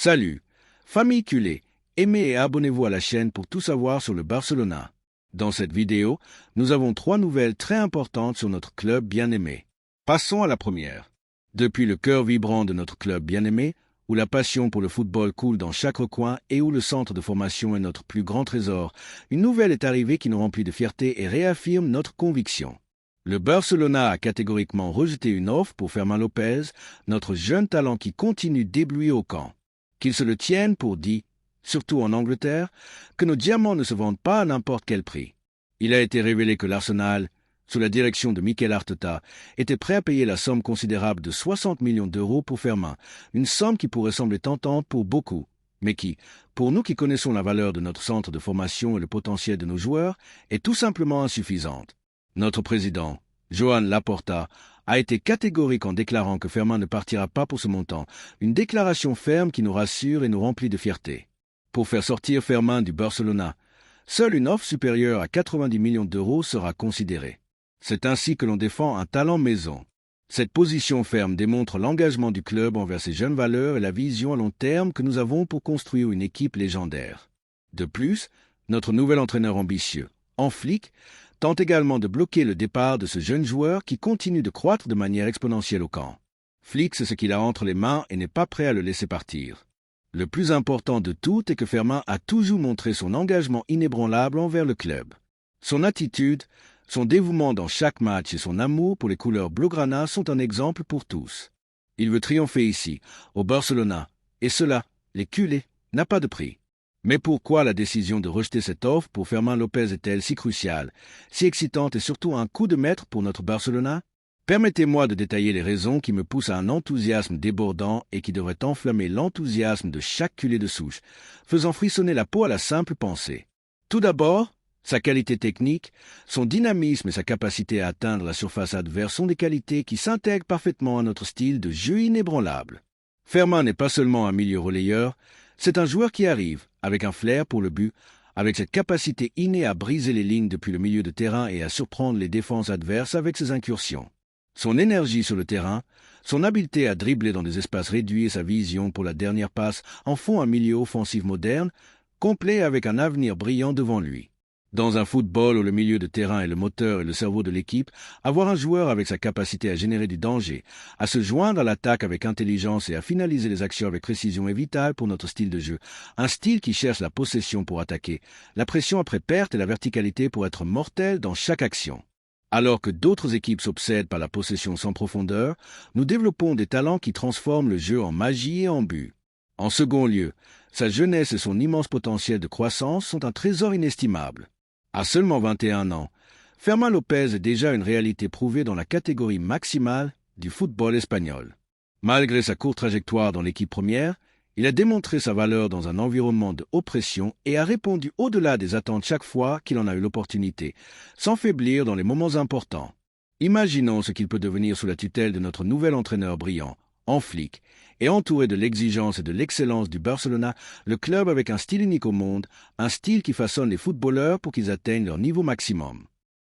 Salut, famille culée, aimez et abonnez-vous à la chaîne pour tout savoir sur le Barcelona. Dans cette vidéo, nous avons 3 nouvelles très importantes sur notre club bien-aimé. Passons à la première. Depuis le cœur vibrant de notre club bien-aimé, où la passion pour le football coule dans chaque recoin et où le centre de formation est notre plus grand trésor, une nouvelle est arrivée qui nous remplit de fierté et réaffirme notre conviction. Le Barcelona a catégoriquement rejeté une offre pour Fermín López, notre jeune talent qui continue d'éblouir au camp. Qu'il se le tienne pour dit, surtout en Angleterre, que nos diamants ne se vendent pas à n'importe quel prix. Il a été révélé que l'Arsenal, sous la direction de Mikel Arteta, était prêt à payer la somme considérable de 60 millions d'euros pour Fermín, une somme qui pourrait sembler tentante pour beaucoup, mais qui, pour nous qui connaissons la valeur de notre centre de formation et le potentiel de nos joueurs, est tout simplement insuffisante. Notre président, Joan Laporta, a été catégorique en déclarant que Fermín ne partira pas pour ce montant, une déclaration ferme qui nous rassure et nous remplit de fierté. Pour faire sortir Fermín du Barcelona, seule une offre supérieure à 90 millions d'euros sera considérée. C'est ainsi que l'on défend un talent maison. Cette position ferme démontre l'engagement du club envers ses jeunes valeurs et la vision à long terme que nous avons pour construire une équipe légendaire. De plus, notre nouvel entraîneur ambitieux, Flick, tente également de bloquer le départ de ce jeune joueur qui continue de croître de manière exponentielle au camp. Flick sait ce qu'il a entre les mains et n'est pas prêt à le laisser partir. Le plus important de tout est que Fermín a toujours montré son engagement inébranlable envers le club. Son attitude, son dévouement dans chaque match et son amour pour les couleurs blaugrana sont un exemple pour tous. Il veut triompher ici, au Barcelona, et cela, les culés, n'a pas de prix. Mais pourquoi la décision de rejeter cette offre pour Fermín López est-elle si cruciale, si excitante et surtout un coup de maître pour notre Barcelona? Permettez-moi de détailler les raisons qui me poussent à un enthousiasme débordant et qui devrait enflammer l'enthousiasme de chaque culé de souche, faisant frissonner la peau à la simple pensée. Tout d'abord, sa qualité technique, son dynamisme et sa capacité à atteindre la surface adverse sont des qualités qui s'intègrent parfaitement à notre style de jeu inébranlable. Fermín n'est pas seulement un milieu relayeur, c'est un joueur qui arrive, avec un flair pour le but, avec cette capacité innée à briser les lignes depuis le milieu de terrain et à surprendre les défenses adverses avec ses incursions. Son énergie sur le terrain, son habileté à dribbler dans des espaces réduits et sa vision pour la dernière passe en font un milieu offensif moderne, complet avec un avenir brillant devant lui. Dans un football où le milieu de terrain est le moteur et le cerveau de l'équipe, avoir un joueur avec sa capacité à générer du danger, à se joindre à l'attaque avec intelligence et à finaliser les actions avec précision est vital pour notre style de jeu. Un style qui cherche la possession pour attaquer, la pression après perte et la verticalité pour être mortel dans chaque action. Alors que d'autres équipes s'obsèdent par la possession sans profondeur, nous développons des talents qui transforment le jeu en magie et en but. En second lieu, sa jeunesse et son immense potentiel de croissance sont un trésor inestimable. À seulement 21 ans, Fermín López est déjà une réalité prouvée dans la catégorie maximale du football espagnol. Malgré sa courte trajectoire dans l'équipe première, il a démontré sa valeur dans un environnement de haute pression et a répondu au-delà des attentes chaque fois qu'il en a eu l'opportunité, sans faiblir dans les moments importants. Imaginons ce qu'il peut devenir sous la tutelle de notre nouvel entraîneur brillant, Flick, et entouré de l'exigence et de l'excellence du Barcelona, le club avec un style unique au monde, un style qui façonne les footballeurs pour qu'ils atteignent leur niveau maximum.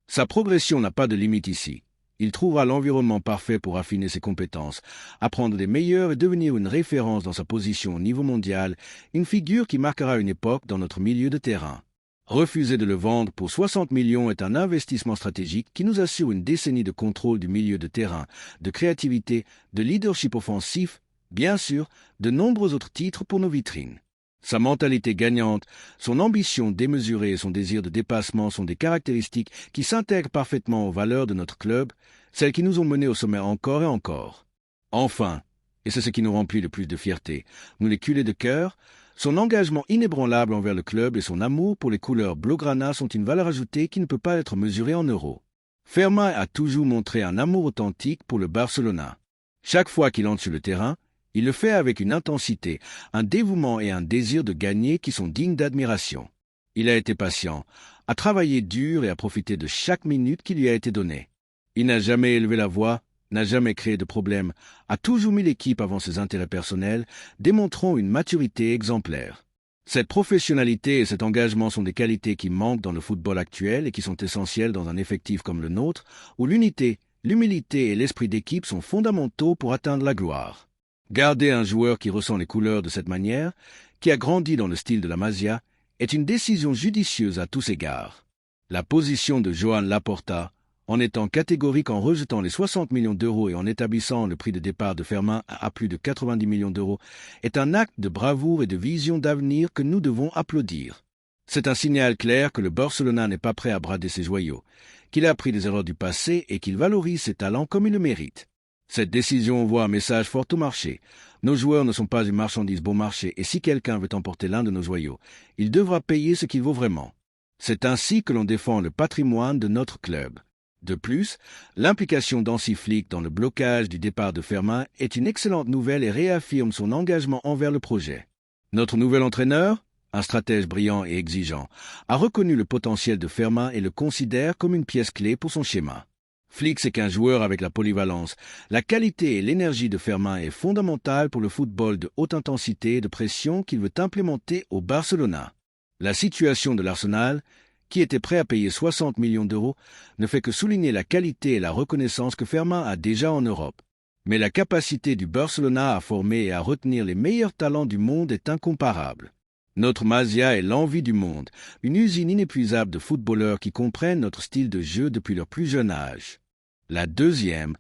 Sa progression n'a pas de limite ici. Il trouvera l'environnement parfait pour affiner ses compétences, apprendre des meilleurs et devenir une référence dans sa position au niveau mondial, une figure qui marquera une époque dans notre milieu de terrain. Refuser de le vendre pour 60 millions est un investissement stratégique qui nous assure une décennie de contrôle du milieu de terrain, de créativité, de leadership offensif, bien sûr, de nombreux autres titres pour nos vitrines. Sa mentalité gagnante, son ambition démesurée et son désir de dépassement sont des caractéristiques qui s'intègrent parfaitement aux valeurs de notre club, celles qui nous ont menés au sommet encore et encore. Enfin, et c'est ce qui nous remplit le plus de fierté, nous les culés de cœur, son engagement inébranlable envers le club et son amour pour les couleurs blaugrana sont une valeur ajoutée qui ne peut pas être mesurée en euros. Fermín a toujours montré un amour authentique pour le Barcelona. Chaque fois qu'il entre sur le terrain, il le fait avec une intensité, un dévouement et un désir de gagner qui sont dignes d'admiration. Il a été patient, a travaillé dur et a profité de chaque minute qui lui a été donnée. Il n'a jamais élevé la voix, n'a jamais créé de problème, a toujours mis l'équipe avant ses intérêts personnels, démontrant une maturité exemplaire. Cette professionnalité et cet engagement sont des qualités qui manquent dans le football actuel et qui sont essentielles dans un effectif comme le nôtre, où l'unité, l'humilité et l'esprit d'équipe sont fondamentaux pour atteindre la gloire. Garder un joueur qui ressent les couleurs de cette manière, qui a grandi dans le style de la Masia, est une décision judicieuse à tous égards. La position de Joan Laporta, en étant catégorique en rejetant les 60 millions d'euros et en établissant le prix de départ de Fermin à plus de 90 millions d'euros, est un acte de bravoure et de vision d'avenir que nous devons applaudir. C'est un signal clair que le Barcelona n'est pas prêt à brader ses joyaux, qu'il a appris des erreurs du passé et qu'il valorise ses talents comme il le mérite. Cette décision envoie un message fort au marché. Nos joueurs ne sont pas une marchandise bon marché et si quelqu'un veut emporter l'un de nos joyaux, il devra payer ce qu'il vaut vraiment. C'est ainsi que l'on défend le patrimoine de notre club. De plus, l'implication d'Hansi Flick dans le blocage du départ de Fermin est une excellente nouvelle et réaffirme son engagement envers le projet. Notre nouvel entraîneur, un stratège brillant et exigeant, a reconnu le potentiel de Fermin et le considère comme une pièce clé pour son schéma. Flick c'est qu'un joueur avec la polyvalence, la qualité et l'énergie de Fermin est fondamentale pour le football de haute intensité et de pression qu'il veut implémenter au Barcelona. La situation de l'Arsenal, qui était prêt à payer 60 millions d'euros, ne fait que souligner la qualité et la reconnaissance que Fermin a déjà en Europe. Mais la capacité du Barcelona à former et à retenir les meilleurs talents du monde est incomparable. Notre Masia est l'envie du monde, une usine inépuisable de footballeurs qui comprennent notre style de jeu depuis leur plus jeune âge. La deuxième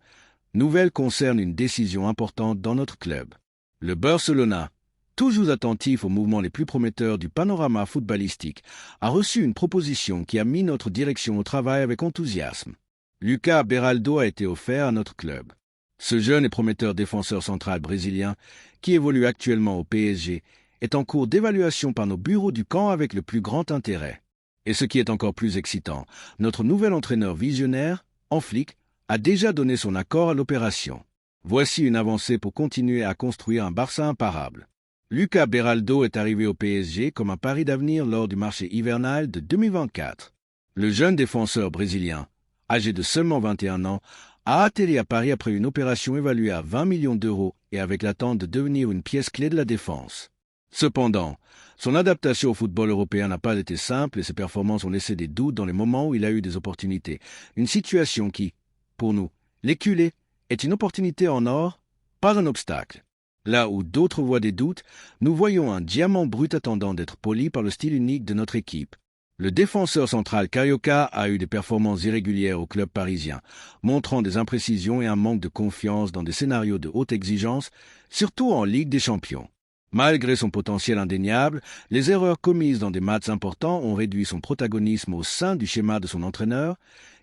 nouvelle concerne une décision importante dans notre club. Le Barcelona, toujours attentif aux mouvements les plus prometteurs du panorama footballistique, a reçu une proposition qui a mis notre direction au travail avec enthousiasme. Lucas Beraldo a été offert à notre club. Ce jeune et prometteur défenseur central brésilien, qui évolue actuellement au PSG, est en cours d'évaluation par nos bureaux du camp avec le plus grand intérêt. Et ce qui est encore plus excitant, notre nouvel entraîneur visionnaire, Flick, a déjà donné son accord à l'opération. Voici une avancée pour continuer à construire un Barça imparable. Lucas Beraldo est arrivé au PSG comme un pari d'avenir lors du marché hivernal de 2024. Le jeune défenseur brésilien, âgé de seulement 21 ans, a atterri à Paris après une opération évaluée à 20 millions d'euros et avec l'attente de devenir une pièce clé de la défense. Cependant, son adaptation au football européen n'a pas été simple et ses performances ont laissé des doutes dans les moments où il a eu des opportunités. Une situation qui, pour nous, les culés, est une opportunité en or, pas un obstacle. Là où d'autres voient des doutes, nous voyons un diamant brut attendant d'être poli par le style unique de notre équipe. Le défenseur central Carioca a eu des performances irrégulières au club parisien, montrant des imprécisions et un manque de confiance dans des scénarios de haute exigence, surtout en Ligue des Champions. Malgré son potentiel indéniable, les erreurs commises dans des matchs importants ont réduit son protagonisme au sein du schéma de son entraîneur,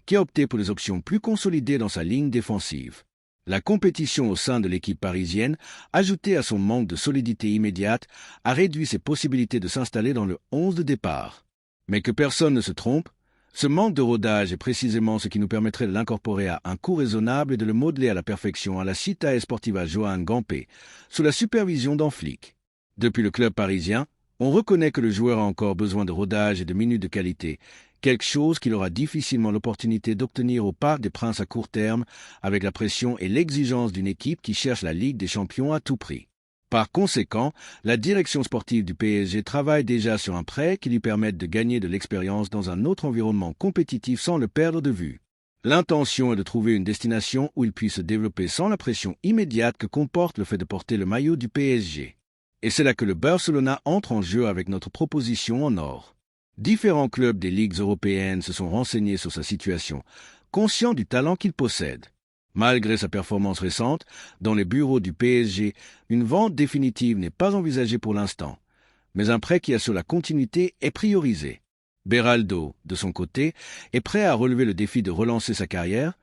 qui a opté pour des options plus consolidées dans sa ligne défensive. La compétition au sein de l'équipe parisienne, ajoutée à son manque de solidité immédiate, a réduit ses possibilités de s'installer dans le 11 de départ. Mais que personne ne se trompe, ce manque de rodage est précisément ce qui nous permettrait de l'incorporer à un coût raisonnable et de le modeler à la perfection à la Città Esportiva Joan Gamper, sous la supervision d'Flick. Depuis le club parisien, on reconnaît que le joueur a encore besoin de rodage et de minutes de qualité, quelque chose qu'il aura difficilement l'opportunité d'obtenir au Parc des Princes à court terme, avec la pression et l'exigence d'une équipe qui cherche la Ligue des Champions à tout prix. Par conséquent, la direction sportive du PSG travaille déjà sur un prêt qui lui permette de gagner de l'expérience dans un autre environnement compétitif sans le perdre de vue. L'intention est de trouver une destination où il puisse se développer sans la pression immédiate que comporte le fait de porter le maillot du PSG. Et c'est là que le Barcelona entre en jeu avec notre proposition en or. Différents clubs des ligues européennes se sont renseignés sur sa situation, conscients du talent qu'il possède. Malgré sa performance récente, dans les bureaux du PSG, une vente définitive n'est pas envisagée pour l'instant, mais un prêt qui assure la continuité est priorisé. Beraldo, de son côté, est prêt à relever le défi de relancer sa carrière,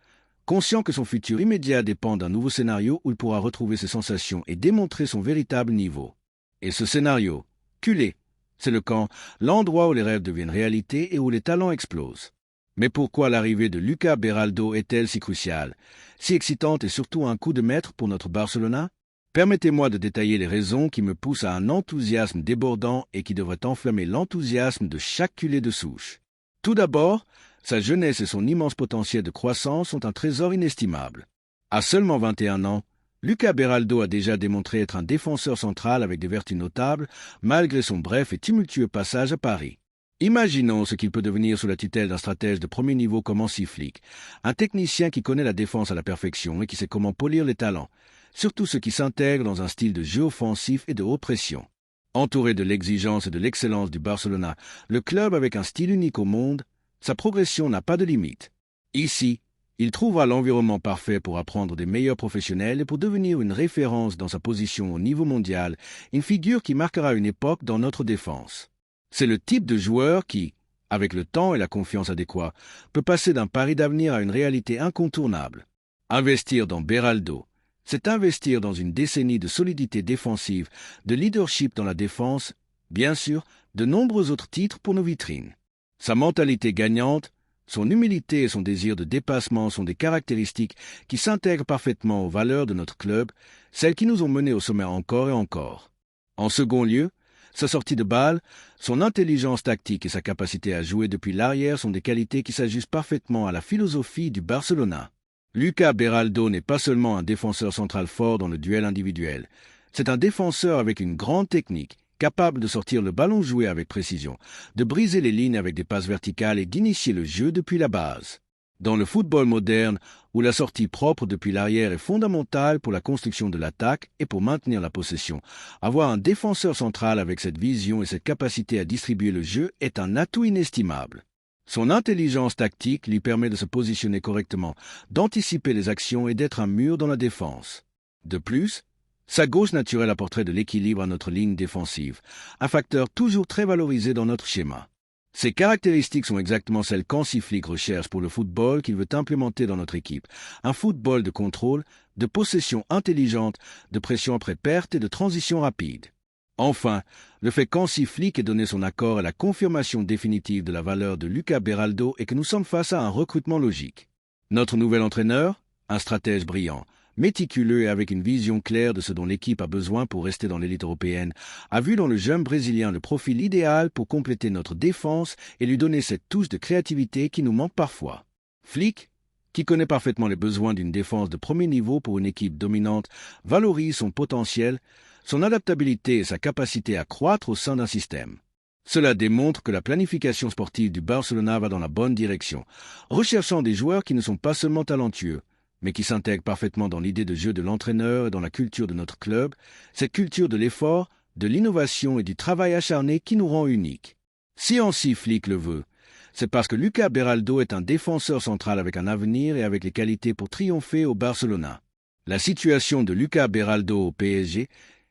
conscient que son futur immédiat dépend d'un nouveau scénario où il pourra retrouver ses sensations et démontrer son véritable niveau. Et ce scénario, culé, c'est le camp, l'endroit où les rêves deviennent réalité et où les talents explosent. Mais pourquoi l'arrivée de Lucas Beraldo est-elle si cruciale, si excitante et surtout un coup de maître pour notre Barcelona? Permettez-moi de détailler les raisons qui me poussent à un enthousiasme débordant et qui devrait enflammer l'enthousiasme de chaque culé de souche. Tout d'abord, sa jeunesse et son immense potentiel de croissance sont un trésor inestimable. À seulement 21 ans, Lucas Beraldo a déjà démontré être un défenseur central avec des vertus notables, malgré son bref et tumultueux passage à Paris. Imaginons ce qu'il peut devenir sous la tutelle d'un stratège de premier niveau comme Hansi Flick, un technicien qui connaît la défense à la perfection et qui sait comment polir les talents. surtout ceux qui s'intègrent dans un style de jeu offensif et de haute pression. Entouré de l'exigence et de l'excellence du Barcelona, le club avec un style unique au monde, sa progression n'a pas de limite. Ici, il trouvera l'environnement parfait pour apprendre des meilleurs professionnels et pour devenir une référence dans sa position au niveau mondial, une figure qui marquera une époque dans notre défense. C'est le type de joueur qui, avec le temps et la confiance adéquate, peut passer d'un pari d'avenir à une réalité incontournable. Investir dans Beraldo, c'est investir dans une décennie de solidité défensive, de leadership dans la défense, bien sûr, de nombreux autres titres pour nos vitrines. Sa mentalité gagnante, son humilité et son désir de dépassement sont des caractéristiques qui s'intègrent parfaitement aux valeurs de notre club, celles qui nous ont menés au sommet encore et encore. En second lieu, sa sortie de balle, son intelligence tactique et sa capacité à jouer depuis l'arrière sont des qualités qui s'ajustent parfaitement à la philosophie du Barcelona. Lucas Beraldo n'est pas seulement un défenseur central fort dans le duel individuel, c'est un défenseur avec une grande technique, capable de sortir le ballon joué avec précision, de briser les lignes avec des passes verticales et d'initier le jeu depuis la base. Dans le football moderne, où la sortie propre depuis l'arrière est fondamentale pour la construction de l'attaque et pour maintenir la possession, avoir un défenseur central avec cette vision et cette capacité à distribuer le jeu est un atout inestimable. Son intelligence tactique lui permet de se positionner correctement, d'anticiper les actions et d'être un mur dans la défense. De plus, sa gauche naturelle apporterait de l'équilibre à notre ligne défensive, un facteur toujours très valorisé dans notre schéma. Ces caractéristiques sont exactement celles qu'Hansi Flick recherche pour le football qu'il veut implémenter dans notre équipe. Un football de contrôle, de possession intelligente, de pression après perte et de transition rapide. Enfin, le fait qu'Hansi Flick ait donné son accord est la confirmation définitive de la valeur de Lucas Beraldo et que nous sommes face à un recrutement logique. Notre nouvel entraîneur, un stratège brillant, méticuleux et avec une vision claire de ce dont l'équipe a besoin pour rester dans l'élite européenne, a vu dans le jeune Brésilien le profil idéal pour compléter notre défense et lui donner cette touche de créativité qui nous manque parfois. Flick, qui connaît parfaitement les besoins d'une défense de premier niveau pour une équipe dominante, valorise son potentiel, son adaptabilité et sa capacité à croître au sein d'un système. Cela démontre que la planification sportive du Barcelona va dans la bonne direction, recherchant des joueurs qui ne sont pas seulement talentueux, mais qui s'intègrent parfaitement dans l'idée de jeu de l'entraîneur et dans la culture de notre club, cette culture de l'effort, de l'innovation et du travail acharné qui nous rend uniques. Si Hansi Flick le veut, c'est parce que Lucas Beraldo est un défenseur central avec un avenir et avec les qualités pour triompher au Barcelona. La situation de Lucas Beraldo au PSG,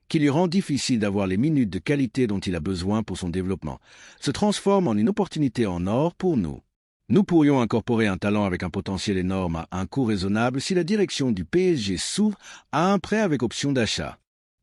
qui lui rend difficile d'avoir les minutes de qualité dont il a besoin pour son développement, se transforme en une opportunité en or pour nous. Nous pourrions incorporer un talent avec un potentiel énorme à un coût raisonnable si la direction du PSG s'ouvre à un prêt avec option d'achat.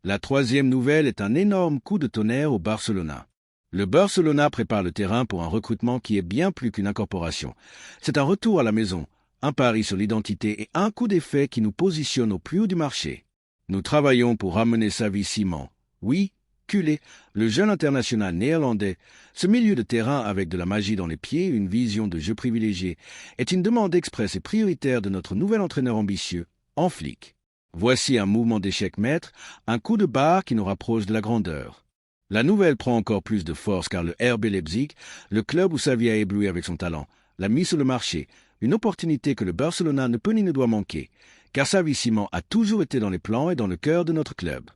La troisième nouvelle est un énorme coup de tonnerre au Barcelona. Le Barcelona prépare le terrain pour un recrutement qui est bien plus qu'une incorporation. C'est un retour à la maison, un pari sur l'identité et un coup d'effet qui nous positionne au plus haut du marché. Nous travaillons pour ramener Xavi Simons. Oui, Culé, le jeune international néerlandais, ce milieu de terrain avec de la magie dans les pieds et une vision de jeu privilégiée, est une demande expresse et prioritaire de notre nouvel entraîneur ambitieux, Hansi Flick. Voici un mouvement d'échec maître, un coup de barre qui nous rapproche de la grandeur. La nouvelle prend encore plus de force car le RB Leipzig, le club où Xavi a ébloui avec son talent, l'a mis sur le marché, une opportunité que le Barcelona ne peut ni ne doit manquer, car Xavi Simons a toujours été dans les plans et dans le cœur de notre club.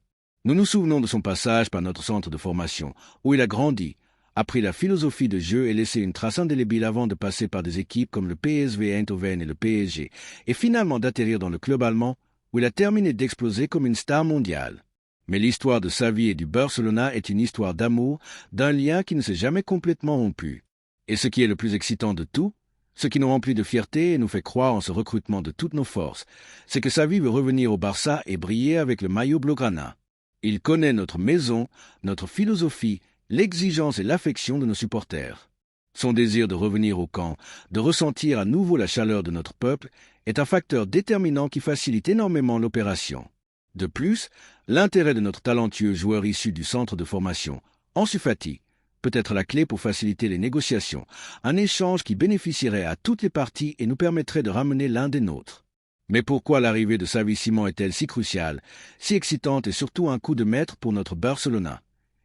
Nous nous souvenons de son passage par notre centre de formation, où il a grandi, appris la philosophie de jeu et laissé une trace indélébile avant de passer par des équipes comme le PSV Eindhoven et le PSG, et finalement d'atterrir dans le club allemand, où il a terminé d'exploser comme une star mondiale. Mais l'histoire de Xavi et du Barcelona est une histoire d'amour, d'un lien qui ne s'est jamais complètement rompu. Et ce qui est le plus excitant de tout, ce qui nous remplit de fierté et nous fait croire en ce recrutement de toutes nos forces, c'est que Xavi veut revenir au Barça et briller avec le maillot blaugrana. Il connaît notre maison, notre philosophie, l'exigence et l'affection de nos supporters. Son désir de revenir au camp, de ressentir à nouveau la chaleur de notre peuple, est un facteur déterminant qui facilite énormément l'opération. De plus, l'intérêt de notre talentueux joueur issu du centre de formation, Ansu Fati, peut être la clé pour faciliter les négociations, un échange qui bénéficierait à toutes les parties et nous permettrait de ramener l'un des nôtres. Mais pourquoi l'arrivée de Xavi Simons est-elle si cruciale, si excitante et surtout un coup de maître pour notre Barcelona,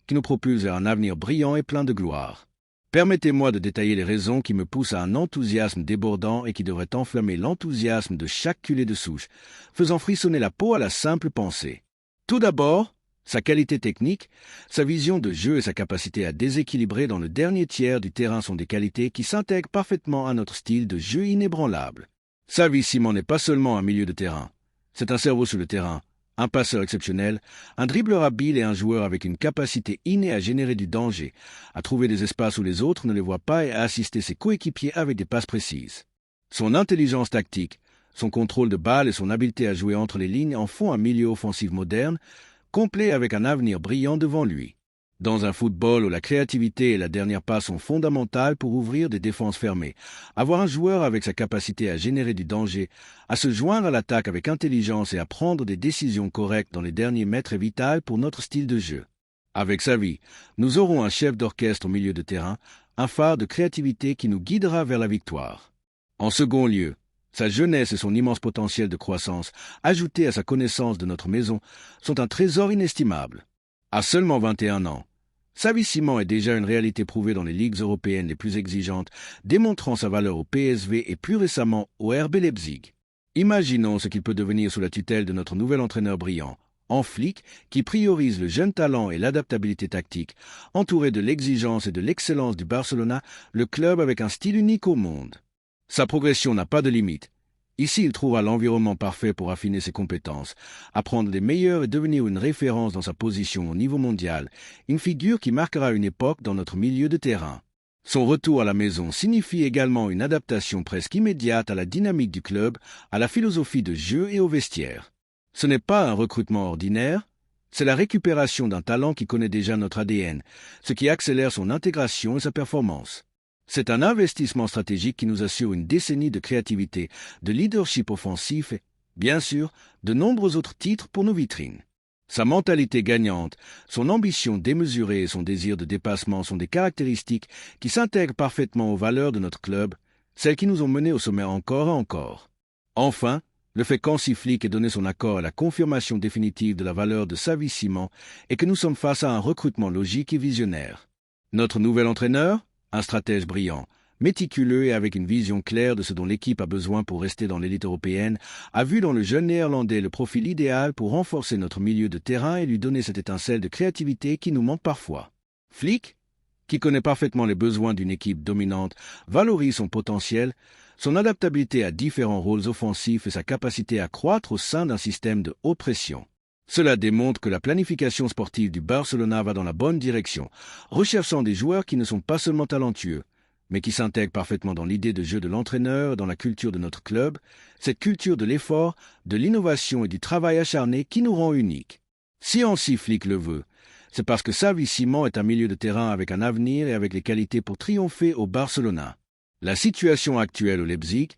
qui nous propulse vers un avenir brillant et plein de gloire? Permettez-moi de détailler les raisons qui me poussent à un enthousiasme débordant et qui devrait enflammer l'enthousiasme de chaque culé de souche, faisant frissonner la peau à la simple pensée. Tout d'abord, sa qualité technique, sa vision de jeu et sa capacité à déséquilibrer dans le dernier tiers du terrain sont des qualités qui s'intègrent parfaitement à notre style de jeu inébranlable. Xavi Simons n'est pas seulement un milieu de terrain, c'est un cerveau sur le terrain, un passeur exceptionnel, un dribbleur habile et un joueur avec une capacité innée à générer du danger, à trouver des espaces où les autres ne les voient pas et à assister ses coéquipiers avec des passes précises. Son intelligence tactique, son contrôle de balle et son habileté à jouer entre les lignes en font un milieu offensif moderne, complet avec un avenir brillant devant lui. Dans un football où la créativité et la dernière passe sont fondamentales pour ouvrir des défenses fermées, avoir un joueur avec sa capacité à générer du danger, à se joindre à l'attaque avec intelligence et à prendre des décisions correctes dans les derniers mètres est vital pour notre style de jeu. Avec Xavi, nous aurons un chef d'orchestre au milieu de terrain, un phare de créativité qui nous guidera vers la victoire. En second lieu, sa jeunesse et son immense potentiel de croissance, ajoutés à sa connaissance de notre maison, sont un trésor inestimable. À seulement 21 ans, Xavi Simons est déjà une réalité prouvée dans les ligues européennes les plus exigeantes, démontrant sa valeur au PSV et plus récemment au RB Leipzig. Imaginons ce qu'il peut devenir sous la tutelle de notre nouvel entraîneur brillant, en Flick, qui priorise le jeune talent et l'adaptabilité tactique, entouré de l'exigence et de l'excellence du Barcelona, le club avec un style unique au monde. Sa progression n'a pas de limite. Ici, il trouvera l'environnement parfait pour affiner ses compétences, apprendre des meilleurs et devenir une référence dans sa position au niveau mondial, une figure qui marquera une époque dans notre milieu de terrain. Son retour à la maison signifie également une adaptation presque immédiate à la dynamique du club, à la philosophie de jeu et au vestiaire. Ce n'est pas un recrutement ordinaire, c'est la récupération d'un talent qui connaît déjà notre ADN, ce qui accélère son intégration et sa performance. C'est un investissement stratégique qui nous assure une décennie de créativité, de leadership offensif et, bien sûr, de nombreux autres titres pour nos vitrines. Sa mentalité gagnante, son ambition démesurée et son désir de dépassement sont des caractéristiques qui s'intègrent parfaitement aux valeurs de notre club, celles qui nous ont menés au sommet encore et encore. Enfin, le fait qu'Hansi Flick ait donné son accord à la confirmation définitive de la valeur de Xavi Simons et que nous sommes face à un recrutement logique et visionnaire. Notre nouvel entraîneur, un stratège brillant, méticuleux et avec une vision claire de ce dont l'équipe a besoin pour rester dans l'élite européenne, a vu dans le jeune néerlandais le profil idéal pour renforcer notre milieu de terrain et lui donner cette étincelle de créativité qui nous manque parfois. Flick, qui connaît parfaitement les besoins d'une équipe dominante, valorise son potentiel, son adaptabilité à différents rôles offensifs et sa capacité à croître au sein d'un système de haute pression. Cela démontre que la planification sportive du Barcelona va dans la bonne direction, recherchant des joueurs qui ne sont pas seulement talentueux, mais qui s'intègrent parfaitement dans l'idée de jeu de l'entraîneur, dans la culture de notre club, cette culture de l'effort, de l'innovation et du travail acharné qui nous rend uniques. Si Hansi Flick le veut, c'est parce que Xavi Simons est un milieu de terrain avec un avenir et avec les qualités pour triompher au Barcelona. La situation actuelle au Leipzig,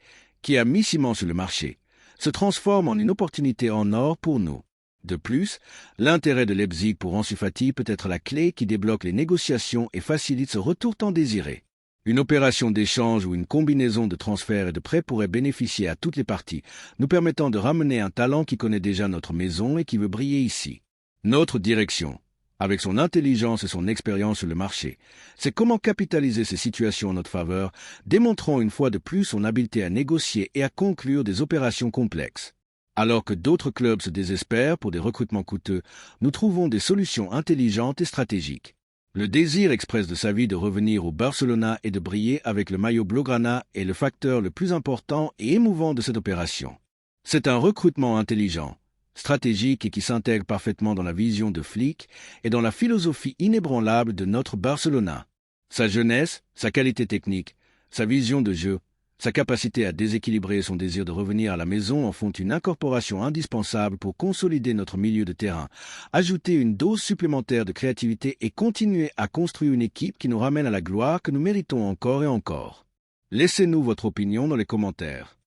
qui a mis Simons sur le marché, se transforme en une opportunité en or pour nous. De plus, l'intérêt de Leipzig pour Ansu Fati peut être la clé qui débloque les négociations et facilite ce retour tant désiré. Une opération d'échange ou une combinaison de transferts et de prêts pourrait bénéficier à toutes les parties, nous permettant de ramener un talent qui connaît déjà notre maison et qui veut briller ici. Notre direction, avec son intelligence et son expérience sur le marché, c'est comment capitaliser ces situations en notre faveur, démontrant une fois de plus son habileté à négocier et à conclure des opérations complexes. Alors que d'autres clubs se désespèrent pour des recrutements coûteux, nous trouvons des solutions intelligentes et stratégiques. Le désir express de Xavi de revenir au Barcelona et de briller avec le maillot blaugrana est le facteur le plus important et émouvant de cette opération. C'est un recrutement intelligent, stratégique et qui s'intègre parfaitement dans la vision de Flick et dans la philosophie inébranlable de notre Barcelona. Sa jeunesse, sa qualité technique, sa vision de jeu, sa capacité à déséquilibrer et son désir de revenir à la maison en font une incorporation indispensable pour consolider notre milieu de terrain, ajouter une dose supplémentaire de créativité et continuer à construire une équipe qui nous ramène à la gloire que nous méritons encore et encore. Laissez-nous votre opinion dans les commentaires.